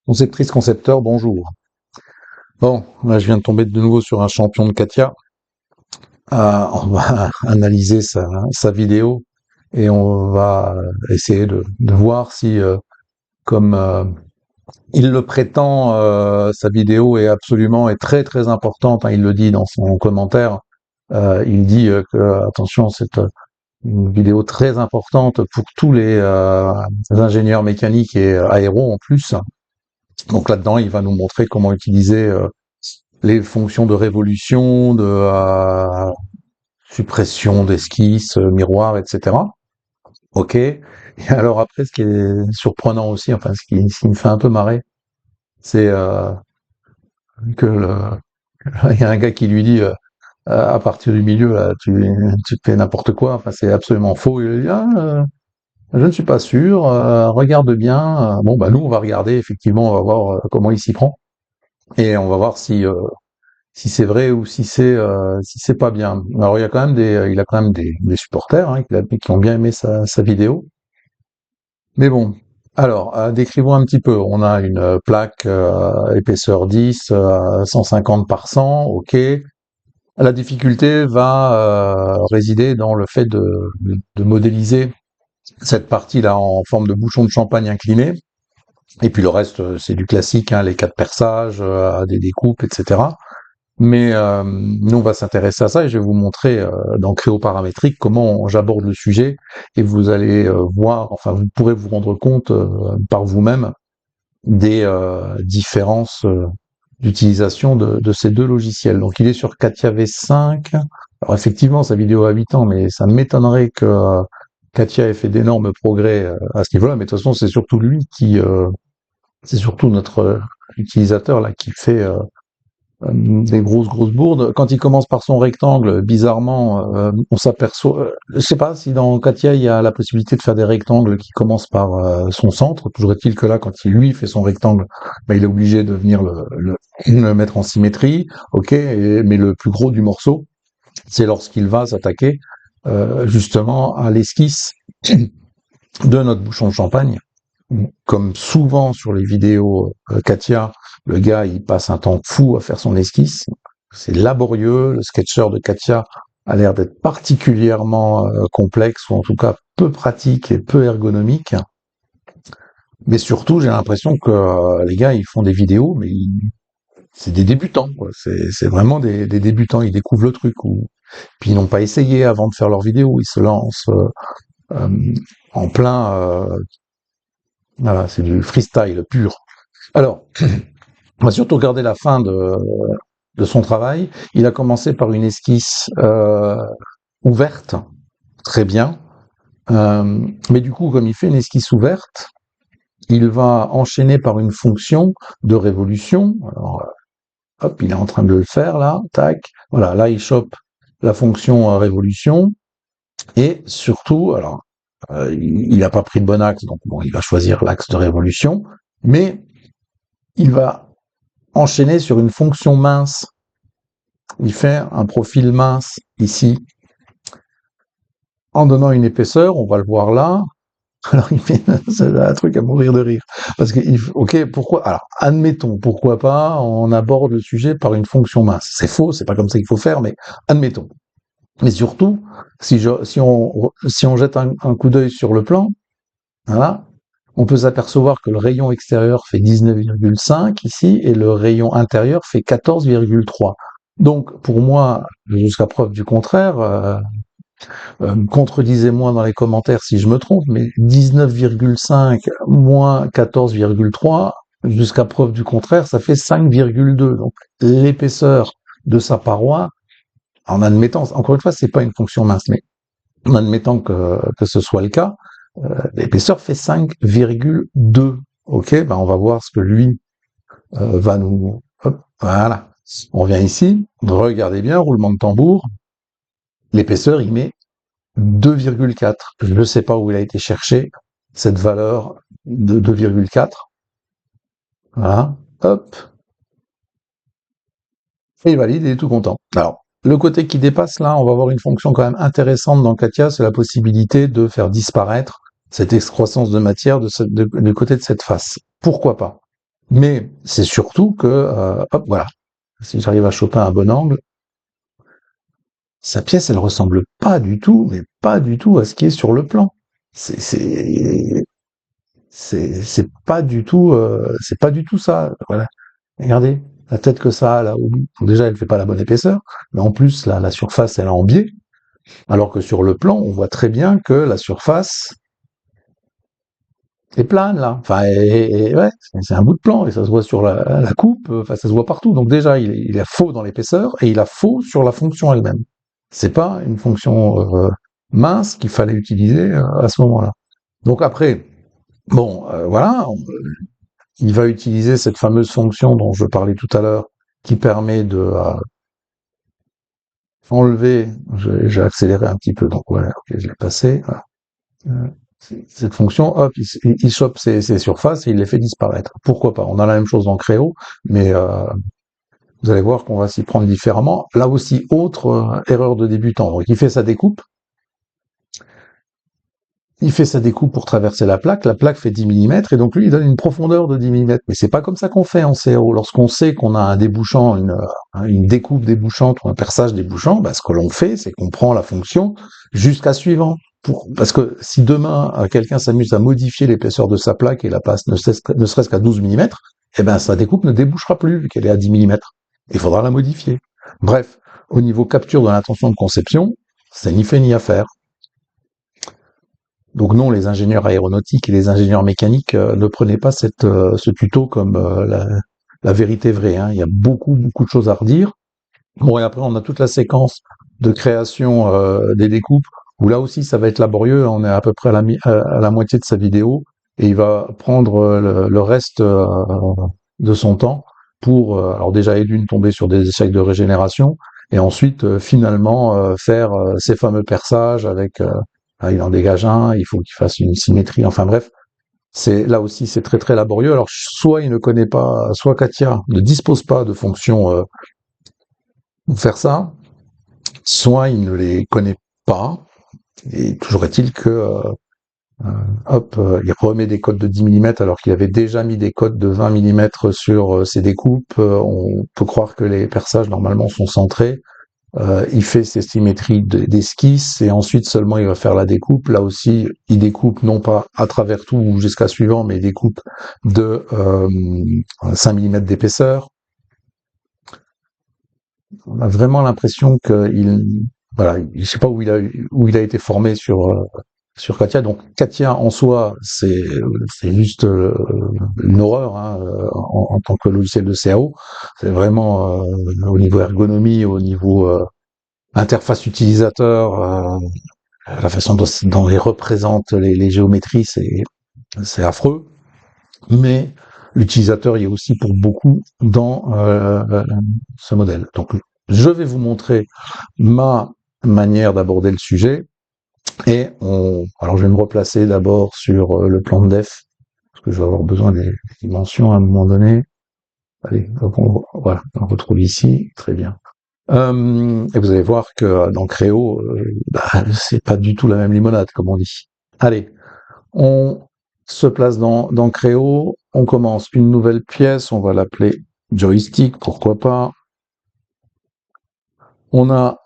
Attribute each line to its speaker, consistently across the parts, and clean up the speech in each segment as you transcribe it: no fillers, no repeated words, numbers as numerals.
Speaker 1: Conceptrice, concepteur, bonjour. Bon, là je viens de tomber de nouveau sur un champion de Katia. On va analyser sa vidéo et on va essayer de voir si, comme il le prétend, sa vidéo est absolument et très très importante, hein, il le dit dans son commentaire. Il dit que, attention, c'est une vidéo très importante pour tous les ingénieurs mécaniques et aéros en plus. Donc là-dedans, il va nous montrer comment utiliser les fonctions de révolution, de suppression d'esquisses, miroirs, etc. Ok. Et alors après, ce qui est surprenant aussi, enfin ce qui me fait un peu marrer, c'est que il y a un gars qui lui dit à partir du milieu là, tu fais n'importe quoi. Enfin, c'est absolument faux. Il lui dit je ne suis pas sûr. Regarde bien. Bon, bah nous, on va regarder. Effectivement, on va voir comment il s'y prend et on va voir si c'est vrai ou si c'est pas bien. Alors il a quand même des supporters hein, qui ont bien aimé sa vidéo. Mais bon, alors décrivons un petit peu. On a une plaque épaisseur 10, 150 par 100, ok. La difficulté va résider dans le fait de modéliser cette partie-là en forme de bouchon de champagne incliné. Et puis le reste, c'est du classique, hein, les 4 perçages, des découpes, etc. Mais nous, on va s'intéresser à ça et je vais vous montrer dans Créo paramétrique comment j'aborde le sujet et vous allez voir, enfin, vous pourrez vous rendre compte par vous-même des différences d'utilisation de ces deux logiciels. Donc, il est sur Katia V5. Alors, effectivement, sa vidéo a 8 ans, mais ça m'étonnerait que Katia ait fait d'énormes progrès à ce niveau-là. Mais de toute façon, c'est surtout lui c'est surtout notre utilisateur là qui fait des grosses bourdes. Quand il commence par son rectangle, bizarrement, on s'aperçoit. Je sais pas si dans Katia il y a la possibilité de faire des rectangles qui commencent par son centre. Toujours est-il que là, quand il lui fait son rectangle, bah, il est obligé de venir le mettre en symétrie. Ok, mais le plus gros du morceau, c'est lorsqu'il va s'attaquer justement à l'esquisse de notre bouchon de champagne. Comme souvent sur les vidéos Katia, le gars il passe un temps fou à faire son esquisse. C'est laborieux. Le sketcher de Katia a l'air d'être particulièrement complexe ou en tout cas peu pratique et peu ergonomique. Mais surtout, j'ai l'impression que les gars ils font des vidéos, mais c'est des débutants. Quoi. C'est vraiment des débutants. Ils découvrent le truc. Puis ils n'ont pas essayé avant de faire leurs vidéos. Ils se lancent en plein. Voilà, c'est du freestyle pur. Alors, on va surtout regarder la fin de son travail. Il a commencé par une esquisse ouverte, très bien. Mais du coup, comme il fait une esquisse ouverte, il va enchaîner par une fonction de révolution. Alors, hop, il est en train de le faire là, tac. Voilà, là il chope la fonction révolution. Et surtout, alors, il n'a pas pris le bon axe, donc bon, il va choisir l'axe de révolution. Mais il va enchaîner sur une fonction mince. Il fait un profil mince ici en donnant une épaisseur, on va le voir là. Alors il fait c'est un truc à mourir de rire. Parce que, ok, pourquoi, alors admettons, pourquoi pas, on aborde le sujet par une fonction mince. C'est faux, c'est pas comme ça qu'il faut faire, mais admettons. Mais surtout, si on jette un coup d'œil sur le plan, voilà, on peut s'apercevoir que le rayon extérieur fait 19,5 ici et le rayon intérieur fait 14,3. Donc, pour moi, jusqu'à preuve du contraire, contredisez-moi dans les commentaires si je me trompe, mais 19,5 moins 14,3, jusqu'à preuve du contraire, ça fait 5,2. Donc, l'épaisseur de sa paroi, en admettant, encore une fois, c'est pas une fonction mince, mais en admettant que ce soit le cas, l'épaisseur fait 5,2. Ok, ben on va voir ce que lui va nous... Hop, voilà. On vient ici, regardez bien, roulement de tambour, l'épaisseur, il met 2,4. Je ne sais pas où il a été chercher cette valeur de 2,4. Voilà, hop. Et il valide, il est tout content. Alors, le côté qui dépasse là, on va voir une fonction quand même intéressante dans Katia, c'est la possibilité de faire disparaître cette excroissance de matière du côté de cette face. Pourquoi pas? Mais c'est surtout que, hop, voilà, si j'arrive à choper un bon angle, sa pièce, elle ressemble pas du tout, mais pas du tout à ce qui est sur le plan. C'est c'est c'est pas du tout ça. Voilà. Regardez la tête que ça a là au bout. Donc déjà, elle fait pas la bonne épaisseur, mais en plus la surface, elle est en biais, alors que sur le plan, on voit très bien que la surface est plane là. Enfin, ouais, c'est un bout de plan et ça se voit sur la coupe. Enfin, ça se voit partout. Donc déjà, il est faux dans l'épaisseur et il a faux sur la fonction elle-même. C'est pas une fonction mince qu'il fallait utiliser à ce moment-là. Donc après, bon, voilà, il va utiliser cette fameuse fonction dont je parlais tout à l'heure, qui permet de enlever. J'ai accéléré un petit peu, donc voilà, ok, je l'ai passé. Voilà. Euh, Cette fonction, hop, il chope ses surfaces et il les fait disparaître. Pourquoi pas? On a la même chose dans Créo, mais vous allez voir qu'on va s'y prendre différemment. Là aussi, autre erreur de débutant. Donc, il fait sa découpe. Il fait sa découpe pour traverser la plaque fait 10 mm, et donc lui, il donne une profondeur de 10 mm. Mais c'est pas comme ça qu'on fait en CAO. Lorsqu'on sait qu'on a un débouchant, une découpe débouchante ou un perçage débouchant, bah, ce que l'on fait, c'est qu'on prend la fonction jusqu'à suivant. Parce que si demain, quelqu'un s'amuse à modifier l'épaisseur de sa plaque et la passe ne serait-ce qu'à 12 mm, eh ben, sa découpe ne débouchera plus, vu qu'elle est à 10 mm. Il faudra la modifier. Bref, au niveau capture de l'intention de conception, c'est ni fait ni à faire. Donc non, les ingénieurs aéronautiques et les ingénieurs mécaniques ne prenaient pas ce tuto comme la vérité vraie. Hein. Il y a beaucoup, beaucoup de choses à redire. Bon, et après, on a toute la séquence de création des découpes, où là aussi, ça va être laborieux. On est à peu près à la moitié de sa vidéo, et il va prendre le reste de son temps pour, alors déjà, et d'une, tomber sur des échecs de régénération, et ensuite, finalement, faire ces fameux perçages avec... il en dégage un, il faut qu'il fasse une symétrie, enfin bref, là aussi c'est très très laborieux. Alors soit il ne connaît pas, soit Katia ne dispose pas de fonctions pour faire ça, soit il ne les connaît pas. Et toujours est-il que il remet des codes de 10 mm alors qu'il avait déjà mis des codes de 20 mm sur ses découpes. On peut croire que les perçages normalement sont centrés. Il fait ses symétries d'esquisse et ensuite seulement il va faire la découpe. Là aussi, il découpe non pas à travers tout ou jusqu'à suivant, mais il découpe de 5 mm d'épaisseur. On a vraiment l'impression qu'il, voilà, je sais pas où il a été formé sur Katia. Donc Katia en soi, c'est juste une horreur hein, en tant que logiciel de CAO. C'est vraiment au niveau ergonomie, au niveau interface utilisateur, la façon dont il représente les géométries, c'est affreux. Mais l'utilisateur y est aussi pour beaucoup dans ce modèle. Donc, je vais vous montrer ma manière d'aborder le sujet. Et alors, je vais me replacer d'abord sur le plan de def, parce que je vais avoir besoin des dimensions à un moment donné. Allez, donc voilà, on retrouve ici, très bien. Et vous allez voir que dans Créo, c'est pas du tout la même limonade, comme on dit. Allez, on se place dans Créo, on commence une nouvelle pièce, on va l'appeler joystick, pourquoi pas. On a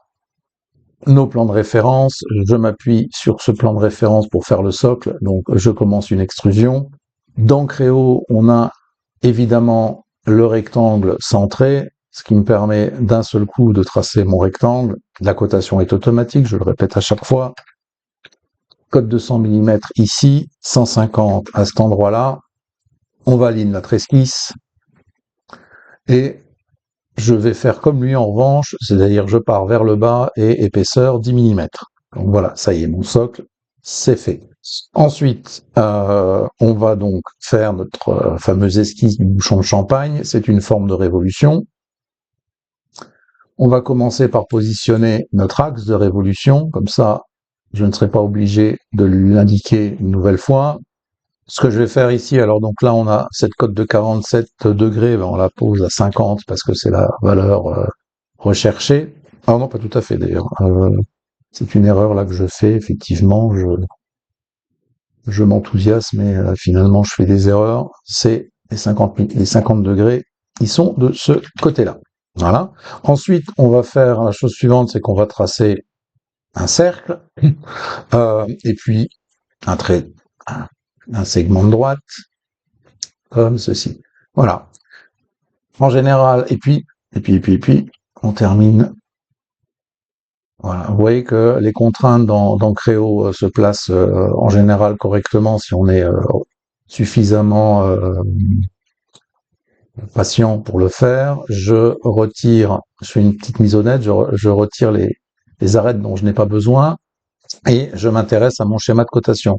Speaker 1: nos plans de référence, je m'appuie sur ce plan de référence pour faire le socle, donc je commence une extrusion. Dans Créo, on a évidemment le rectangle centré, ce qui me permet d'un seul coup de tracer mon rectangle. La cotation est automatique, je le répète à chaque fois. Code de 100 mm ici, 150 à cet endroit-là. On valide notre esquisse. Et je vais faire comme lui en revanche, c'est-à-dire je pars vers le bas et épaisseur 10 mm. Donc voilà, ça y est, mon socle, c'est fait. Ensuite, on va donc faire notre fameuse esquisse du bouchon de champagne. C'est une forme de révolution. On va commencer par positionner notre axe de révolution. Comme ça, je ne serai pas obligé de l'indiquer une nouvelle fois. Ce que je vais faire ici, alors donc là, on a cette cote de 47 degrés. Ben on la pose à 50 parce que c'est la valeur recherchée. Ah non, pas tout à fait d'ailleurs. C'est une erreur là que je fais. Effectivement, je m'enthousiasme et finalement je fais des erreurs. C'est les 50 degrés, ils sont de ce côté-là. Voilà. Ensuite, on va faire la chose suivante, c'est qu'on va tracer un cercle, et puis un trait, un segment de droite, comme ceci. Voilà. En général, et puis, on termine. Voilà. Vous voyez que les contraintes dans Créo se placent en général correctement si on est suffisamment patient pour le faire. Je fais une petite mise au net, je retire les arêtes dont je n'ai pas besoin et je m'intéresse à mon schéma de cotation.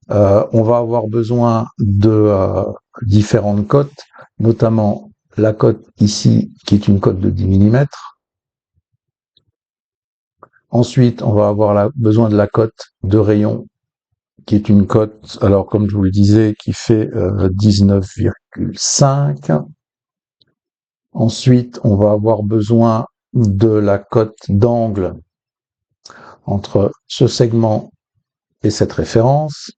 Speaker 1: On va avoir besoin de différentes cotes, notamment la cote ici qui est une cote de 10 mm. Ensuite, on va avoir besoin de la cote de rayon qui est une cote, alors comme je vous le disais, qui fait 19,5. Ensuite, on va avoir besoin de la cote d'angle entre ce segment et cette référence.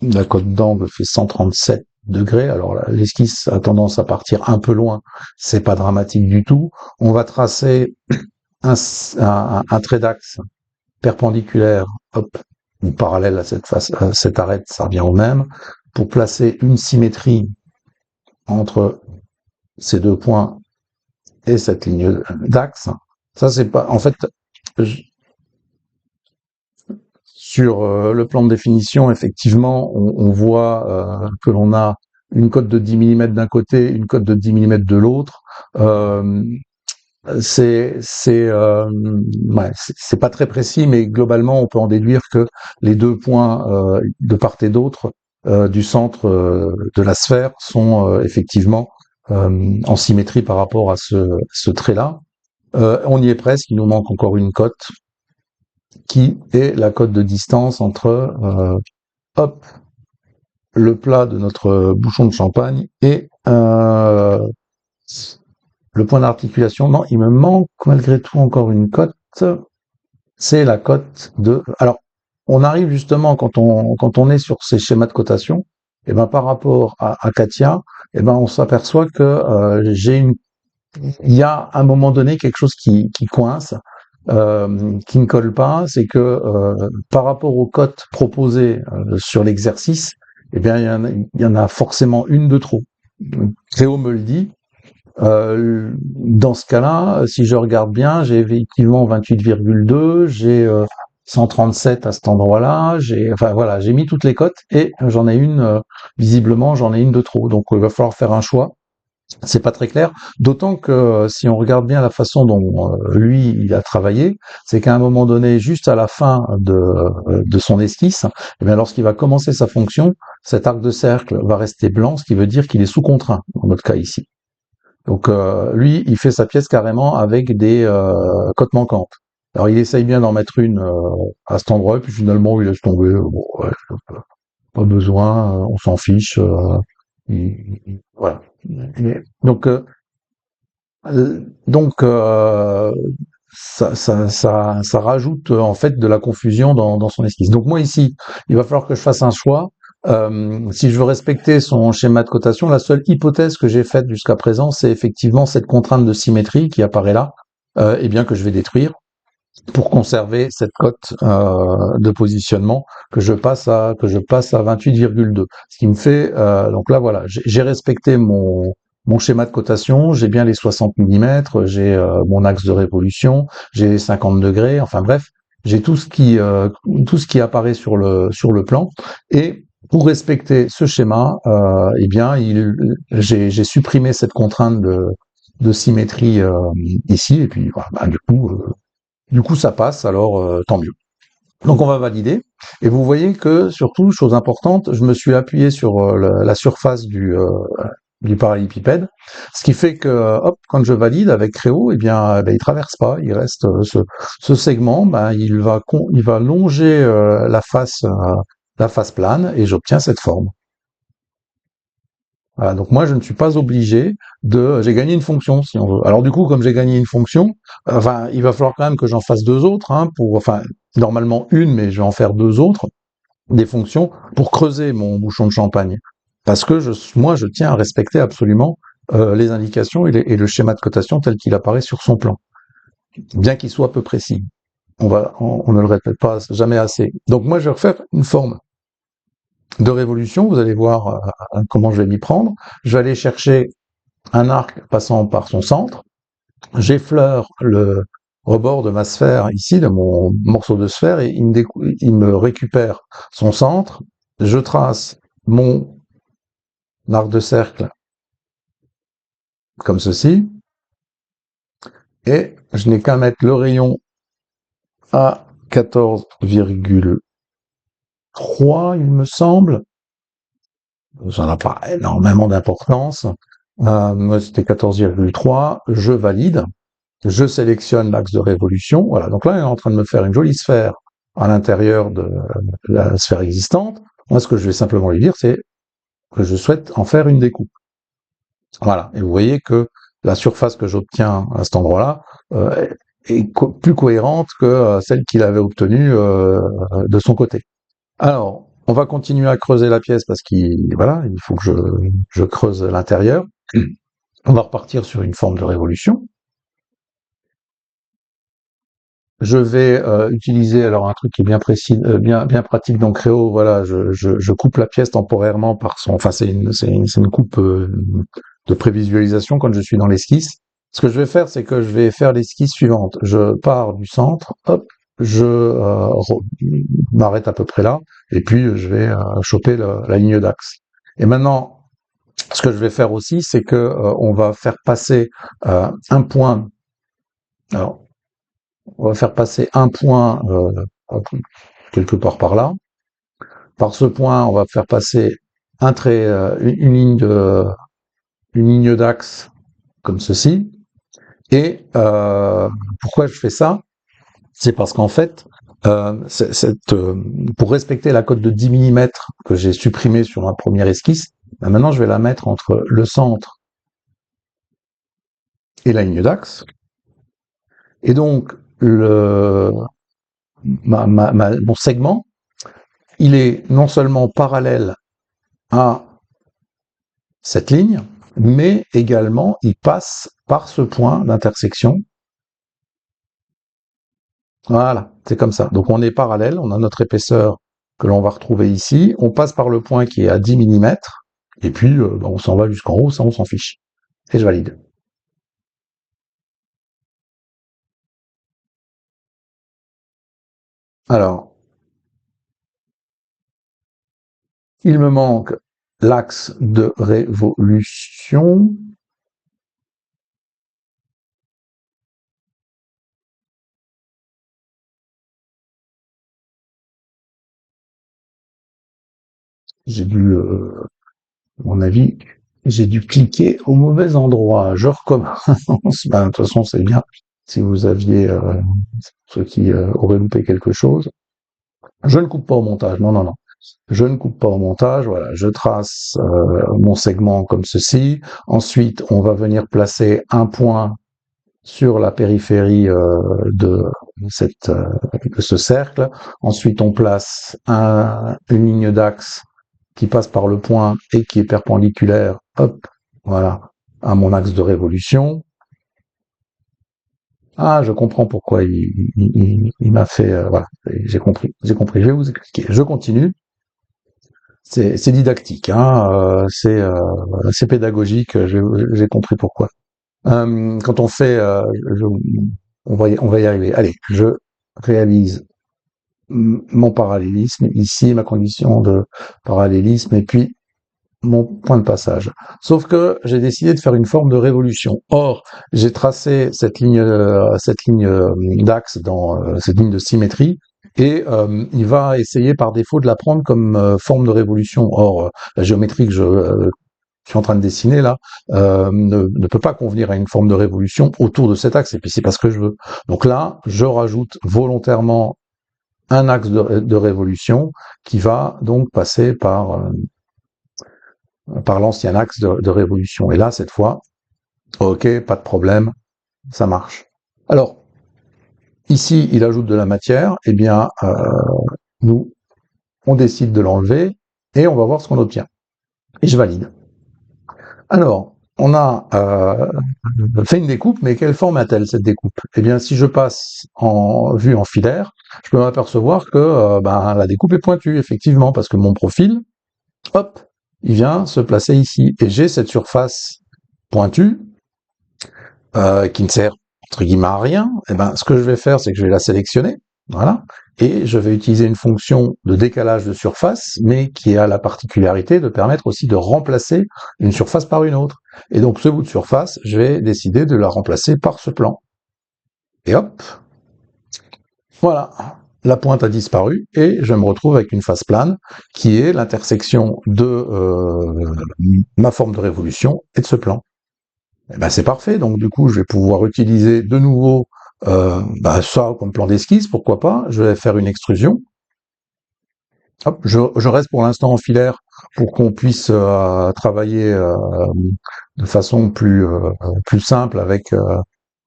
Speaker 1: La cote d'angle fait 137 degrés. Alors l'esquisse a tendance à partir un peu loin. C'est pas dramatique du tout. On va tracer un trait d'axe perpendiculaire, hop, ou parallèle à cette arête, ça revient au même, pour placer une symétrie entre ces deux points et cette ligne d'axe. Ça, c'est pas, en fait, sur le plan de définition, effectivement, on voit que l'on a une cote de 10 mm d'un côté, une cote de 10 mm de l'autre. C'est pas très précis, mais globalement, on peut en déduire que les deux points de part et d'autre du centre de la sphère sont effectivement en symétrie par rapport à ce trait-là. On y est presque, il nous manque encore une cote qui est la cote de distance entre hop, le plat de notre bouchon de champagne et le point d'articulation. Non, il me manque malgré tout encore une cote. C'est la cote de. Alors, on arrive justement quand on est sur ces schémas de cotation, et ben par rapport à Katia, et ben on s'aperçoit que il y a à un moment donné quelque chose qui coince, qui ne colle pas. C'est que par rapport aux cotes proposées sur l'exercice, eh bien il y en a forcément une de trop. Théo me le dit. Dans ce cas-là, si je regarde bien, j'ai effectivement 28,2, j'ai 137 à cet endroit-là, enfin voilà, j'ai mis toutes les cotes et j'en ai une, visiblement, j'en ai une de trop. Donc il va falloir faire un choix. C'est pas très clair, d'autant que si on regarde bien la façon dont lui il a travaillé, c'est qu'à un moment donné, juste à la fin de son esquisse, eh bien lorsqu'il va commencer sa fonction, cet arc de cercle va rester blanc, ce qui veut dire qu'il est sous contraint, dans notre cas ici. Donc lui, il fait sa pièce carrément avec des cotes manquantes. Alors il essaye bien d'en mettre une à cet endroit, puis finalement il laisse tomber. Bon, ouais, pas besoin, on s'en fiche. Voilà. Donc ça rajoute en fait de la confusion dans son esquisse. Donc moi ici, il va falloir que je fasse un choix. Si je veux respecter son schéma de cotation, la seule hypothèse que j'ai faite jusqu'à présent, c'est effectivement cette contrainte de symétrie qui apparaît là, et bien que je vais détruire pour conserver cette cote de positionnement que je passe à 28,2. Ce qui me fait donc là voilà, j'ai respecté mon schéma de cotation, j'ai bien les 60 mm, j'ai mon axe de révolution, j'ai les 50 degrés, enfin bref, j'ai tout ce qui apparaît sur le plan. Et pour respecter ce schéma, eh bien, j'ai supprimé cette contrainte de symétrie ici, et puis voilà, bah, du coup, ça passe, alors tant mieux. Donc on va valider. Et vous voyez que surtout, chose importante, je me suis appuyé sur la surface du parallélépipède, ce qui fait que hop, quand je valide avec Créo, eh bien, il traverse pas, il reste ce segment, ben, il va longer la face plane et j'obtiens cette forme. Voilà, donc moi je ne suis pas obligé j'ai gagné une fonction si on veut. Alors du coup, comme j'ai gagné une fonction, enfin il va falloir quand même que j'en fasse deux autres, hein, enfin normalement une, mais je vais en faire deux autres, des fonctions pour creuser mon bouchon de champagne. Parce que moi, je tiens à respecter absolument les indications et le schéma de cotation tel qu'il apparaît sur son plan, bien qu'il soit peu précis. On ne le répète pas jamais assez. Donc moi, je vais refaire une forme de révolution. Vous allez voir comment je vais m'y prendre. Je vais aller chercher un arc passant par son centre. J'effleure le rebord de ma sphère ici, de mon morceau de sphère, et il me récupère son centre. Je trace mon arc de cercle comme ceci, et je n'ai qu'à mettre le rayon à 14,3, il me semble. Ça n'a pas énormément d'importance. Moi, c'était 14,3. Je valide. Je sélectionne l'axe de révolution. Voilà. Donc là, il est en train de me faire une jolie sphère à l'intérieur de la sphère existante. Moi, ce que je vais simplement lui dire, c'est que je souhaite en faire une découpe. Voilà. Et vous voyez que la surface que j'obtiens à cet endroit-là est plus cohérente que celle qu'il avait obtenue de son côté. Alors, on va continuer à creuser la pièce parce qu'il faut que je creuse l'intérieur. On va repartir sur une forme de révolution. Je vais utiliser alors un truc qui est bien précis, bien pratique dans Créo. Voilà, je coupe la pièce temporairement par son. Enfin, c'est une coupe de prévisualisation quand je suis dans l'esquisse. Ce que je vais faire, c'est que je vais faire l'esquisse suivante. Je pars du centre, hop, je m'arrête à peu près là, et puis je vais choper la ligne d'axe. Et maintenant, ce que je vais faire aussi, c'est que on va faire passer un point. Alors, on va faire passer un point quelque part par là. Par ce point, on va faire passer un trait, une ligne d'axe comme ceci. Et pourquoi je fais ça? C'est parce qu'en fait, pour respecter la cote de 10 mm que j'ai supprimée sur ma première esquisse, ben maintenant je vais la mettre entre le centre et la ligne d'axe. Et donc, mon segment, il est non seulement parallèle à cette ligne, mais également il passe par ce point d'intersection. Voilà, c'est comme ça. Donc on est parallèle, on a notre épaisseur que l'on va retrouver ici, on passe par le point qui est à 10 mm, et puis on s'en va jusqu'en haut, ça on s'en fiche. Et je valide. Alors, il me manque l'axe de révolution. J'ai dû, à mon avis, j'ai dû cliquer au mauvais endroit. Je recommence. Ben, de toute façon, c'est bien. Si vous aviez ceux qui auraient loupé quelque chose. Je ne coupe pas au montage. Non, non, non. Je ne coupe pas au montage. Voilà, je trace mon segment comme ceci. Ensuite, on va venir placer un point sur la périphérie de de ce cercle. Ensuite, on place une ligne d'axe qui passe par le point et qui est perpendiculaire, hop, voilà, à mon axe de révolution. Ah, je comprends pourquoi il m'a fait, voilà, j'ai compris, je vais vous expliquer. Je continue. C'est didactique, hein, c'est pédagogique, j'ai compris pourquoi. Quand on fait, on va y arriver. Allez, je réalise mon parallélisme ici, ma condition de parallélisme, et puis mon point de passage. Sauf que j'ai décidé de faire une forme de révolution. Or, j'ai tracé cette ligne d'axe dans cette ligne de symétrie, et il va essayer par défaut de la prendre comme forme de révolution. Or, la géométrie que je suis en train de dessiner là ne peut pas convenir à une forme de révolution autour de cet axe, et puis c'est pas ce que je veux. Donc là, je rajoute volontairement un axe de révolution qui va donc passer par l'ancien axe de révolution. Et là, cette fois, ok, pas de problème, ça marche. Alors, ici, il ajoute de la matière, eh bien, nous, on décide de l'enlever et on va voir ce qu'on obtient. et je valide. Alors, on a fait une découpe, mais quelle forme a-t-elle cette découpe? Eh bien, si je passe en vue en filaire, je peux m'apercevoir que la découpe est pointue, effectivement, parce que mon profil, hop, il vient se placer ici. Et j'ai cette surface pointue qui ne sert entre guillemets à rien. Eh ben, ce que je vais faire, c'est que je vais la sélectionner, voilà, et je vais utiliser une fonction de décalage de surface, mais qui a la particularité de permettre aussi de remplacer une surface par une autre. Et donc, ce bout de surface, je vais décider de la remplacer par ce plan. Et hop, voilà, la pointe a disparu et je me retrouve avec une face plane qui est l'intersection de ma forme de révolution et de ce plan. Eh ben c'est parfait, donc du coup je vais pouvoir utiliser de nouveau ça comme plan d'esquisse, pourquoi pas. Je vais faire une extrusion. Hop, je reste pour l'instant en filaire pour qu'on puisse travailler de façon plus simple avec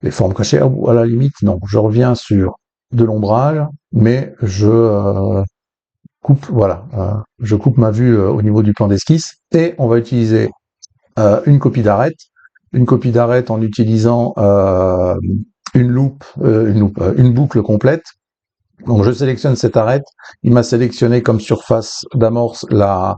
Speaker 1: les formes cachées. Ou à la limite, non, je reviens sur de l'ombrage, mais je coupe, voilà, je coupe ma vue au niveau du plan d'esquisse et on va utiliser une copie d'arête en utilisant une boucle complète. Donc je sélectionne cette arête, il m'a sélectionné comme surface d'amorce la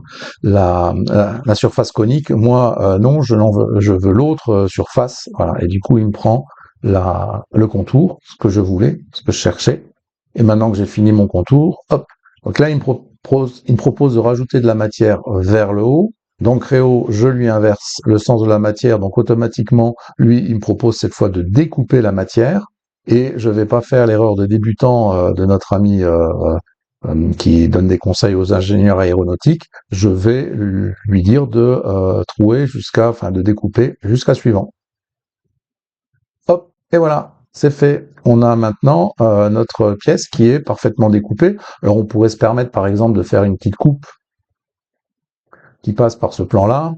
Speaker 1: surface conique. Moi non, je veux l'autre surface, voilà. Et du coup il me prend le contour, ce que je voulais, ce que je cherchais. Et maintenant que j'ai fini mon contour, hop. Donc là il me propose de rajouter de la matière vers le haut. Donc Créo, je lui inverse le sens de la matière, donc automatiquement, lui, il me propose cette fois de découper la matière, et je vais pas faire l'erreur de débutant de notre ami qui donne des conseils aux ingénieurs aéronautiques. Je vais lui dire de trouer de découper jusqu'à suivant. Hop, et voilà, c'est fait. On a maintenant notre pièce qui est parfaitement découpée. Alors on pourrait se permettre par exemple de faire une petite coupe qui passe par ce plan-là,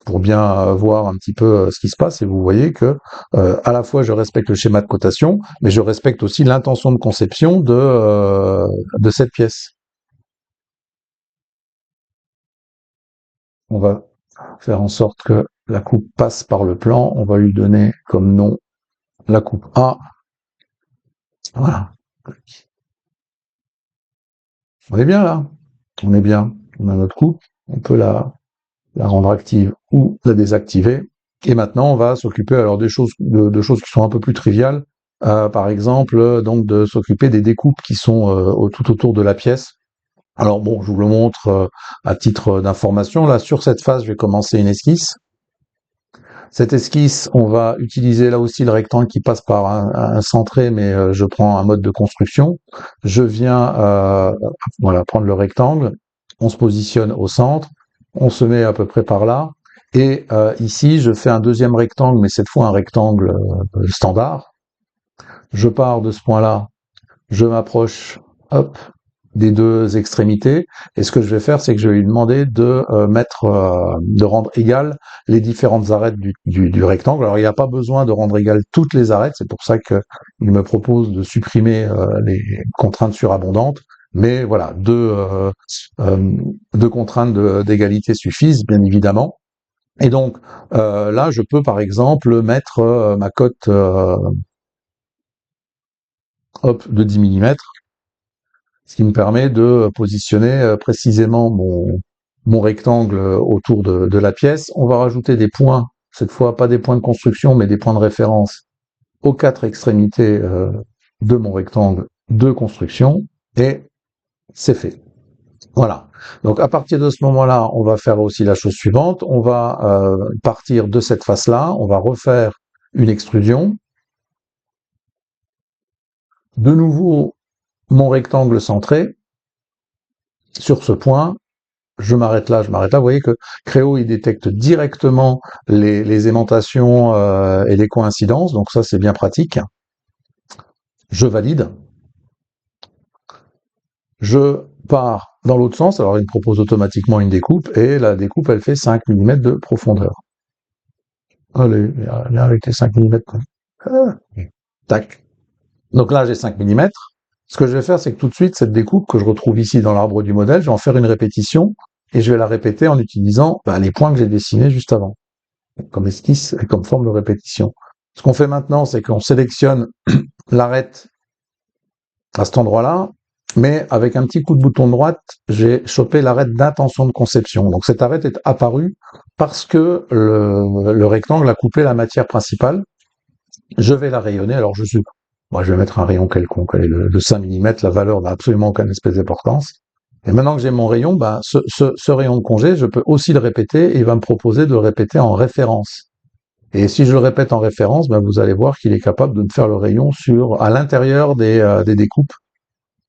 Speaker 1: pour bien voir un petit peu ce qui se passe. Et vous voyez que à la fois je respecte le schéma de cotation, mais je respecte aussi l'intention de conception de cette pièce. On va faire en sorte que la coupe passe par le plan. On va lui donner comme nom la coupe A. Voilà. On est bien là. On est bien. On a notre coupe. On peut la rendre active ou la désactiver. Et maintenant, on va s'occuper alors de choses qui sont un peu plus triviales. Par exemple, donc de s'occuper des découpes qui sont tout autour de la pièce. Alors bon, je vous le montre à titre d'information. Là, sur cette face, je vais commencer une esquisse. Cette esquisse, on va utiliser là aussi le rectangle qui passe par un centré, mais je prends un mode de construction. Je viens prendre le rectangle, on se positionne au centre, on se met à peu près par là, et ici je fais un deuxième rectangle, mais cette fois un rectangle standard. Je pars de ce point-là, je m'approche, hop, des deux extrémités. Et ce que je vais faire, c'est que je vais lui demander de de rendre égales les différentes arêtes du rectangle. Alors, il n'y a pas besoin de rendre égales toutes les arêtes. C'est pour ça qu'il me propose de supprimer les contraintes surabondantes. Mais voilà, deux contraintes d'égalité suffisent, bien évidemment. Et donc, là, je peux, par exemple, mettre ma cote de 10 mm, ce qui me permet de positionner précisément mon rectangle autour de la pièce. On va rajouter des points, cette fois pas des points de construction, mais des points de référence aux quatre extrémités de mon rectangle de construction, et c'est fait. Voilà. Donc à partir de ce moment-là, on va faire aussi la chose suivante. On va partir de cette face-là, on va refaire une extrusion. De nouveau, mon rectangle centré sur ce point. Je m'arrête là, je m'arrête là. Vous voyez que Créo, il détecte directement les aimantations et les coïncidences, donc ça c'est bien pratique. Je valide. Je pars dans l'autre sens, alors il me propose automatiquement une découpe, et la découpe elle fait 5 mm de profondeur. Allez, viens avec tes 5 mm. Tac. Donc là j'ai 5 mm. Ce que je vais faire, c'est que tout de suite, cette découpe que je retrouve ici dans l'arbre du modèle, je vais en faire une répétition et je vais la répéter en utilisant les points que j'ai dessinés juste avant, comme esquisse et comme forme de répétition. Ce qu'on fait maintenant, c'est qu'on sélectionne l'arête à cet endroit-là, mais avec un petit coup de bouton droite, j'ai chopé l'arête d'intention de conception. Donc cette arête est apparue parce que le rectangle a coupé la matière principale. Je vais la rayonner. Alors moi je vais mettre un rayon quelconque, allez, de 5 mm, la valeur n'a absolument aucune espèce d'importance. Et maintenant que j'ai mon rayon, ce rayon de congé, je peux aussi le répéter et il va me proposer de le répéter en référence. Et si je le répète en référence, vous allez voir qu'il est capable de me faire le rayon à l'intérieur des découpes,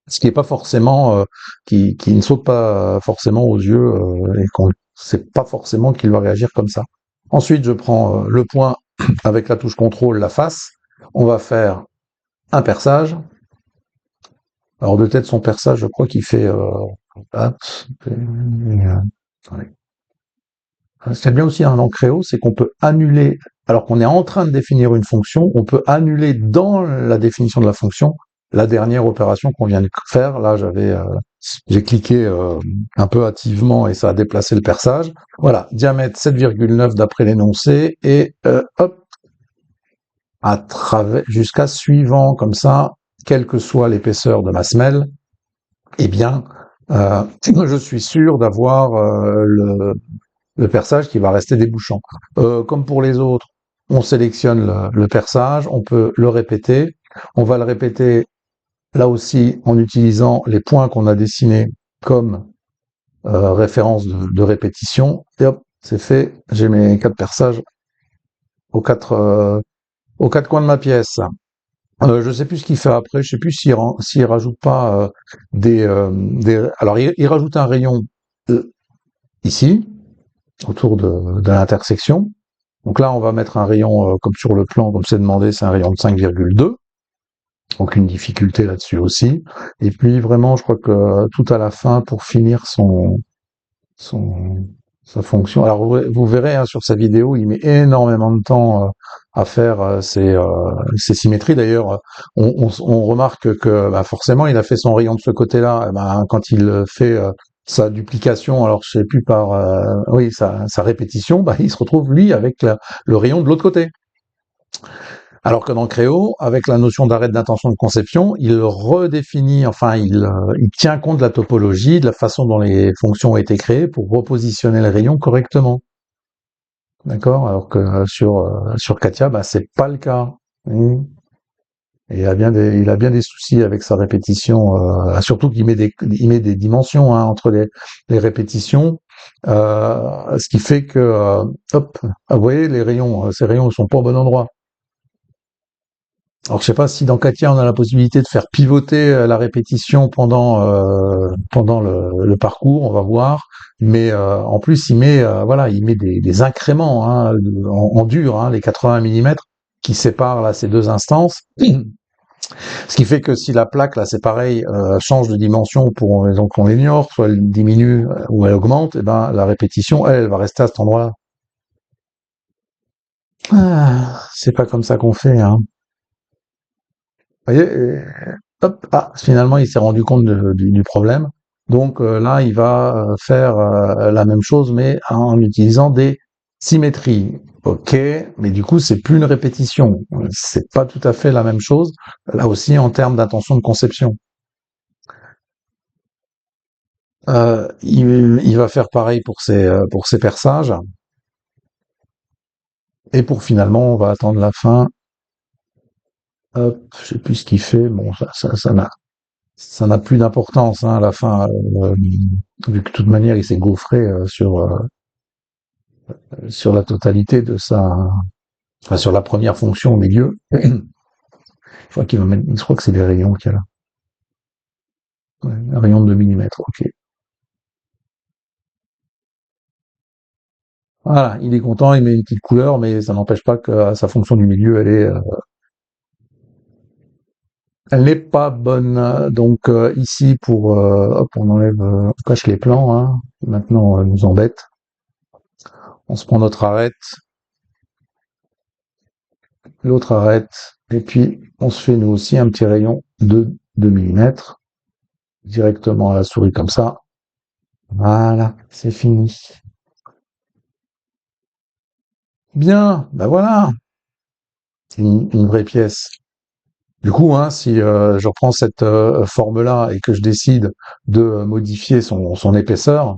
Speaker 1: ce qui est pas forcément, qui ne saute pas forcément aux yeux et qu'on sait pas forcément qu'il va réagir comme ça. Ensuite, je prends le point avec la touche contrôle, la face. On va faire un perçage. Alors de tête, son perçage, je crois qu'il fait. Ce qui est bien aussi en Ancréo, c'est qu'on peut annuler, alors qu'on est en train de définir une fonction, on peut annuler dans la définition de la fonction la dernière opération qu'on vient de faire. Là, j'ai cliqué un peu hâtivement et ça a déplacé le perçage. Voilà, diamètre 7,9 d'après l'énoncé et hop, à travers jusqu'à suivant comme ça, quelle que soit l'épaisseur de ma semelle, eh bien, je suis sûr d'avoir le perçage qui va rester débouchant. Comme pour les autres, on sélectionne le perçage, on peut le répéter. On va le répéter là aussi en utilisant les points qu'on a dessinés comme référence de répétition. Et hop, c'est fait. J'ai mes 4 perçages aux quatre coins de ma pièce. Je sais plus ce qu'il fait après. Je sais plus s'il rajoute pas Alors, il rajoute un rayon ici autour de l'intersection. Donc là, on va mettre un rayon comme sur le plan, comme c'est demandé, c'est un rayon de 5,2. Donc une difficulté là-dessus aussi. Et puis vraiment, je crois que tout à la fin, pour finir son sa fonction. Alors vous verrez sur sa vidéo, il met énormément de temps à faire ses symétries. D'ailleurs, on remarque que forcément, il a fait son rayon de ce côté-là. Quand il fait sa duplication, alors je sais plus sa répétition, il se retrouve lui avec le rayon de l'autre côté. Alors que dans Créo, avec la notion d'arrêt d'intention de conception, il redéfinit, il tient compte de la topologie, de la façon dont les fonctions ont été créées pour repositionner le rayon correctement. D'accord? Alors que sur Katia, c'est pas le cas. Et il a bien des soucis avec sa répétition, surtout qu'il met des dimensions entre les répétitions, ce qui fait que, vous voyez, ces rayons, ils sont pas au bon endroit. Alors je sais pas si dans Katia on a la possibilité de faire pivoter la répétition pendant le parcours, on va voir. Mais en plus il met des incréments en dur, les 80 mm qui séparent là ces deux instances. Ce qui fait que si la plaque là c'est pareil change de dimension pour les raisons qu'on l'ignore, soit elle diminue ou elle augmente, et la répétition elle va rester à cet endroit-là. C'est pas comme ça qu'on fait, hein. Vous voyez, finalement, il s'est rendu compte du problème. Donc là, il va faire la même chose, mais en utilisant des symétries. Ok, mais du coup, c'est plus une répétition. C'est pas tout à fait la même chose. Là aussi, en termes d'intention de conception. Il va faire pareil pour ses perçages. Et pour finalement, on va attendre la fin. Hop, je sais plus ce qu'il fait. Bon, ça n'a plus d'importance à la fin, vu que de toute manière il s'est gaufré sur la totalité sur la première fonction au milieu. Je crois je crois que c'est des rayons qu'il y a là. Ouais, un rayon de 2 mm, ok. Voilà, il est content, il met une petite couleur, mais ça n'empêche pas que sa fonction du milieu, elle n'est pas bonne. Donc ici on enlève, on cache les plans, hein. Maintenant, elle nous embête. On se prend notre arête, l'autre arrête, et puis on se fait nous aussi un petit rayon de 2 mm directement à la souris comme ça. Voilà, c'est fini. Bien, ben voilà, c'est une vraie pièce. Du coup, hein, si je reprends cette forme-là et que je décide de modifier son épaisseur,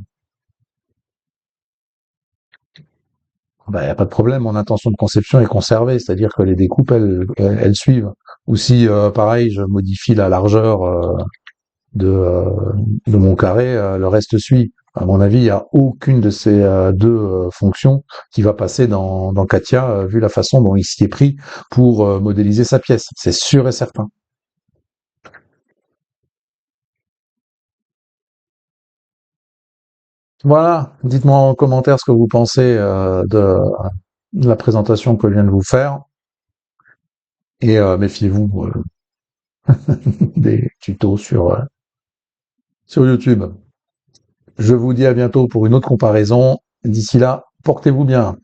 Speaker 1: bah, y a pas de problème, mon intention de conception est conservée, c'est-à-dire que les découpes, elles suivent. Ou si, pareil, je modifie la largeur de, euh, de mon carré, le reste suit. À mon avis, il n'y a aucune de ces deux fonctions qui va passer dans Katia, vu la façon dont il s'y est pris pour modéliser sa pièce. C'est sûr et certain. Voilà, dites-moi en commentaire ce que vous pensez de la présentation que je viens de vous faire. Et méfiez-vous des tutos sur YouTube. Je vous dis à bientôt pour une autre comparaison. D'ici là, portez-vous bien.